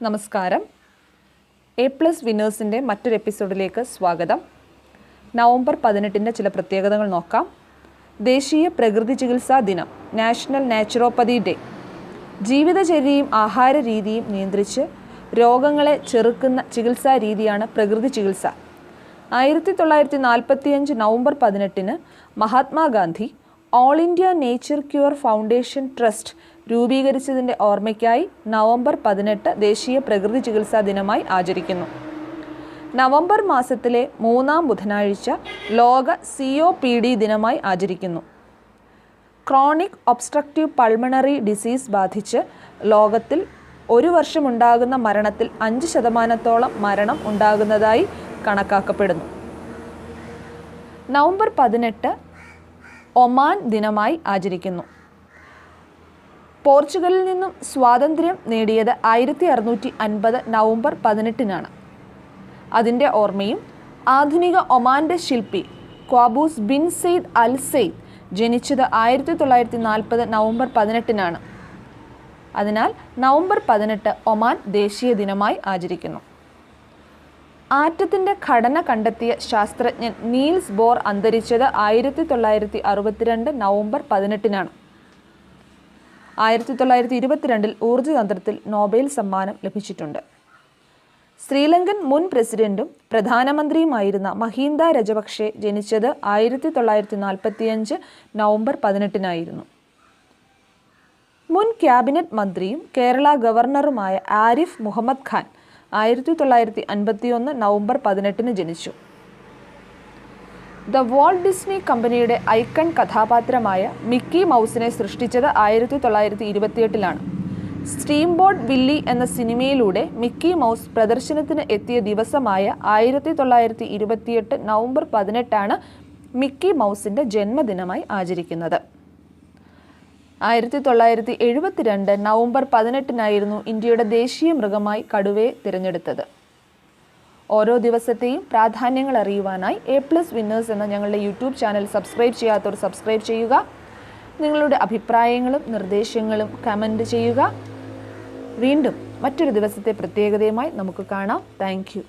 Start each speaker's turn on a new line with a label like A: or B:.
A: നമസ്കാരം. A+ വിന്നേഴ്സിൻ്റെ മറ്റൊരു എപ്പിസോഡിലേക്ക് സ്വാഗതം. നവംബർ 18 ചില പ്രത്യേകതകൾ നോക്കാം. ദേശീയ പ്രകൃതി ചികിത്സാ ദിനം, നാഷണൽ നാച്ചുറോപ്പതി ഡേ. ജീവിതചര്യയും ആഹാര രീതിയും നിയന്ത്രിച്ച് രോഗങ്ങളെ ചെറുക്കുന്ന ചികിത്സാ രീതിയാണ് പ്രകൃതി ചികിത്സ. 1945 November 18 Mahatma Gandhi all India nature cure foundation trust രൂപീകരിച്ചതിൻ്റെ ഓർമ്മയ്ക്കായി നവംബർ 18 ദേശീയ പ്രകൃതി ചികിത്സാ ദിനമായി ആചരിക്കുന്നു. നവംബർ മാസത്തിലെ 3-ാം ബുധനാഴ്ച ലോക COPD ദിനമായി ആചരിക്കുന്നു. ക്രോണിക് ഒബ്സ്ട്രക്റ്റീവ് പൾമണറി ഡിസീസ് ബാധിച്ച് ലോകത്തിൽ ഒരു വർഷമുണ്ടാകുന്ന മരണത്തിൽ 5% മരണം ഉണ്ടാകുന്നതായി കണക്കാക്കപ്പെടുന്നു. നവംബർ 18 ഒമാൻ ദിനമായി ആചരിക്കുന്നു. പോർച്ചുഗലിൽ നിന്നും സ്വാതന്ത്ര്യം നേടിയത് 1650 നവംബർ 18 അതിൻ്റെ ഓർമ്മയും ആധുനിക ഒമാൻ്റെ ശില്പി ഖ്വാബൂസ് ബിൻ സെയ്ദ് അൽ സെയ്ദ് ജനിച്ചത് 1940 നവംബർ 18 അതിനാൽ നവംബർ 18 ഒമാൻ ദേശീയ ദിനമായി ആചരിക്കുന്നു. ആറ്റത്തിൻ്റെ ഘടന കണ്ടെത്തിയ ശാസ്ത്രജ്ഞൻ നീൽസ് ബോർ അന്തരിച്ചത് 1962 നവംബർ 18 1922 ഊർജ്ജതന്ത്രത്തിൽ നോബൽ സമ്മാനം ലഭിച്ചിട്ടുണ്ട്. ശ്രീലങ്കൻ മുൻ പ്രസിഡന്റും പ്രധാനമന്ത്രിയുമായിരുന്ന മഹീന്ദ രജപക്ഷെ ജനിച്ചത് 1945 നവംബർ 18 മുൻ ക്യാബിനറ്റ് മന്ത്രിയും കേരള ഗവർണറുമായ ആരിഫ് മുഹമ്മദ് ഖാൻ 1951 നവംബർ 18 ജനിച്ചു. ദ വാൾട്ട് ഡിസ്നി കമ്പനിയുടെ ഐക്കൺ കഥാപാത്രമായ മിക്കി മൗസിനെ സൃഷ്ടിച്ചത് 1928 സ്റ്റീം ബോട്ട് വില്ലി എന്ന സിനിമയിലൂടെ മിക്കി മൗസ് പ്രദർശനത്തിന് എത്തിയ ദിവസമായ 1928 നവംബർ 18 മിക്കി മൗസിൻ്റെ ജന്മദിനമായി ആചരിക്കുന്നത്. 1972 നവംബർ 18 ഇന്ത്യയുടെ ദേശീയ മൃഗമായി കടുവയെ തിരഞ്ഞെടുത്തത്. ഓരോ ദിവസത്തെയും പ്രാധാന്യങ്ങൾ അറിയുവാനായി A+ വിന്നേഴ്സ് എന്ന ഞങ്ങളുടെ യൂട്യൂബ് ചാനൽ സബ്സ്ക്രൈബ് ചെയ്യാത്തവർ സബ്സ്ക്രൈബ് ചെയ്യുക. നിങ്ങളുടെ അഭിപ്രായങ്ങളും നിർദ്ദേശങ്ങളും കമൻറ്റ് ചെയ്യുക. വീണ്ടും മറ്റൊരു ദിവസത്തെ പ്രത്യേകതയുമായി നമുക്ക് കാണാം. Thank you.